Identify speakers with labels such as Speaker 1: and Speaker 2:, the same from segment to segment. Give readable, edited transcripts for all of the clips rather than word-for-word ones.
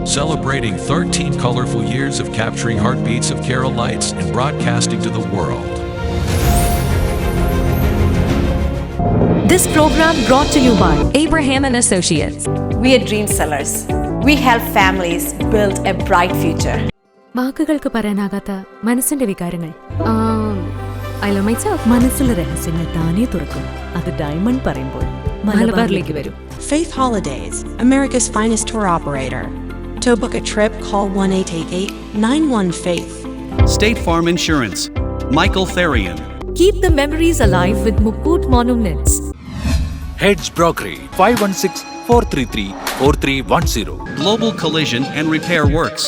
Speaker 1: celebrating 13 colorful years of capturing heartbeats of Keralites and broadcasting to the world.
Speaker 2: This program brought to you by Abraham and Associates.
Speaker 3: We are dream sellers. We help families build a bright future.
Speaker 4: വാക്കുകൾക്ക് പറയാനാകാത്ത മനസ്സിന്റെ വികാരങ്ങൾ. I love myself. മനസ്സിലെ രഹസ്യങ്ങൾ താനേ തുറക്കും. അത് diamond പറയുമ്പോൾ മലബാറിലേക്ക് വരും.
Speaker 5: Faith Holidays, America's finest tour operator. To book a trip, call 1-888-91-FAITH.
Speaker 6: State Farm Insurance, Michael Therian.
Speaker 2: Keep the memories alive with Mukut Monuments.
Speaker 7: Heads Brokery 516-433-4310.
Speaker 6: Global Collision and Repair Works,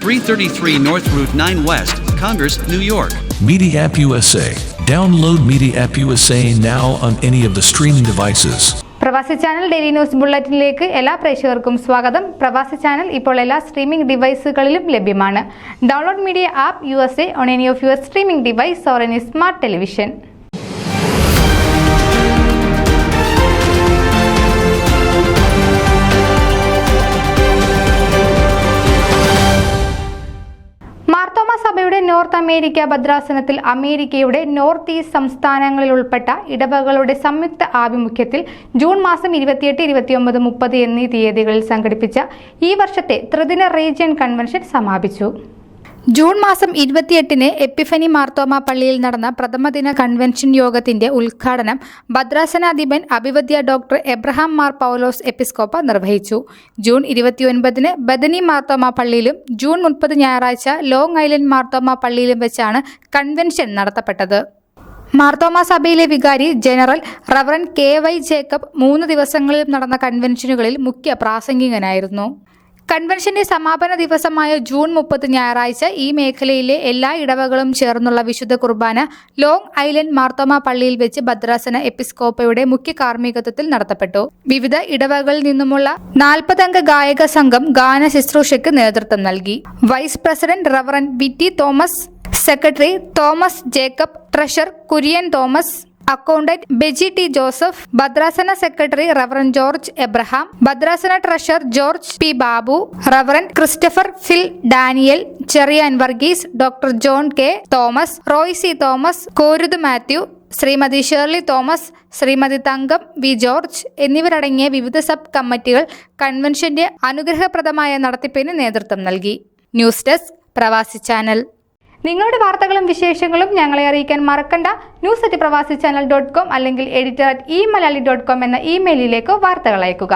Speaker 6: 333 North Route 9 West, Congress, New York.
Speaker 1: Media App USA. Download Media App USA now on any of the streaming devices.
Speaker 8: പ്രവാസി channel daily news ബുള്ളറ്റിനിലേക്ക് എല്ലാ പ്രേക്ഷകർക്കും സ്വാഗതം. പ്രവാസി channel ഇപ്പോൾ എല്ലാ streaming ഡിവൈസുകളിലും ലഭ്യമാണ്. Download media app USA on any of your streaming device or any smart television. Marthoma സഭയുടെ north America ഭദ്രാസനത്തിൽ അമേരിക്കയുടെ നോർത്ത് ഈസ്റ്റ് സംസ്ഥാനങ്ങളിൽ ഉൾപ്പെട്ട ഇടവകളുടെ സംയുക്ത ആഭിമുഖ്യത്തിൽ ജൂൺ മാസം 28, 29, 30 എന്നീ തീയതികളിൽ സംഘടിപ്പിച്ച ഈ വർഷത്തെ ത്രിദിന റീജിയൻ കൺവെൻഷൻ സമാപിച്ചു. ജൂൺ മാസം 28-ന് എപ്പിഫനി മാർത്തോമ പള്ളിയിൽ നടന്ന പ്രഥമദിന കൺവെൻഷൻ യോഗത്തിന്റെ ഉദ്ഘാടനം ഭദ്രാസനാധിപൻ അഭിവദ്യ ഡോക്ടർ എബ്രഹാം മാർ പൗലോസ് എപ്പിസ്കോപ്പ നിർവഹിച്ചു. ജൂൺ 29-ന് ബദനി മാർത്തോമ പള്ളിയിലും ജൂൺ 30 ഞായറാഴ്ച ലോങ് ഐലൻഡ് മാർത്തോമ പള്ളിയിലും വെച്ചാണ് കൺവെൻഷൻ നടത്തപ്പെട്ടത്. മാർത്തോമ സഭയിലെ വികാരി ജനറൽ റവറൻ KY ജേക്കബ് 3 ദിവസങ്ങളിലും നടന്ന കൺവെൻഷനുകളിൽ മുഖ്യ പ്രാസംഗികനായിരുന്നു. കൺവെൻഷന്റെ സമാപന ദിവസമായ ജൂൺ 30 ഞായറാഴ്ച ഈ മേഖലയിലെ എല്ലാ ഇടവകളും ചേർന്നുള്ള വിശുദ്ധ കുർബാന ലോങ് ഐലൻഡ് മാർത്തോമ പള്ളിയിൽ വെച്ച് ഭദ്രാസന എപ്പിസ്കോപ്പയുടെ മുഖ്യ കാർമ്മികത്വത്തിൽ നടത്തപ്പെട്ടു. വിവിധ ഇടവകളിൽ നിന്നുമുള്ള 40 അംഗ ഗായക സംഘം ഗാന ശുശ്രൂഷയ്ക്ക് നേതൃത്വം നൽകി. Vice president reverend BT Thomas, secretary Thomas Jacob, treasurer Kurian Thomas, accountant Beji T Joseph, ഭദ്രാസന സെക്രട്ടറി റവറൻ ജോർജ് എബ്രഹാം, ഭദ്രാസന treasurer George P Babu, reverend Christopher Phil Daniel, Cherian Varghese, doctor John K Thomas, Roy C Thomas, Koruth Mathew, Shrimati Shirley Thomas, Shrimati Thankam V George എന്നിവരടങ്ങിയ വിവിധ sub കമ്മിറ്റികൾ കൺവെൻഷന്റെ അനുഗ്രഹപ്രദമായ നടത്തിപ്പിന് നേതൃത്വം നൽകി. News desk Pravasi channel. നിങ്ങളുടെ വാർത്തകളും വിശേഷങ്ങളും ഞങ്ങളെ അറിയിക്കാൻ മറക്കണ്ട. news@pravasichannel.com അല്ലെങ്കിൽ editor@eMalayali.com എന്ന ഇമെയിലിലേക്ക് വാർത്തകൾ അയക്കുക.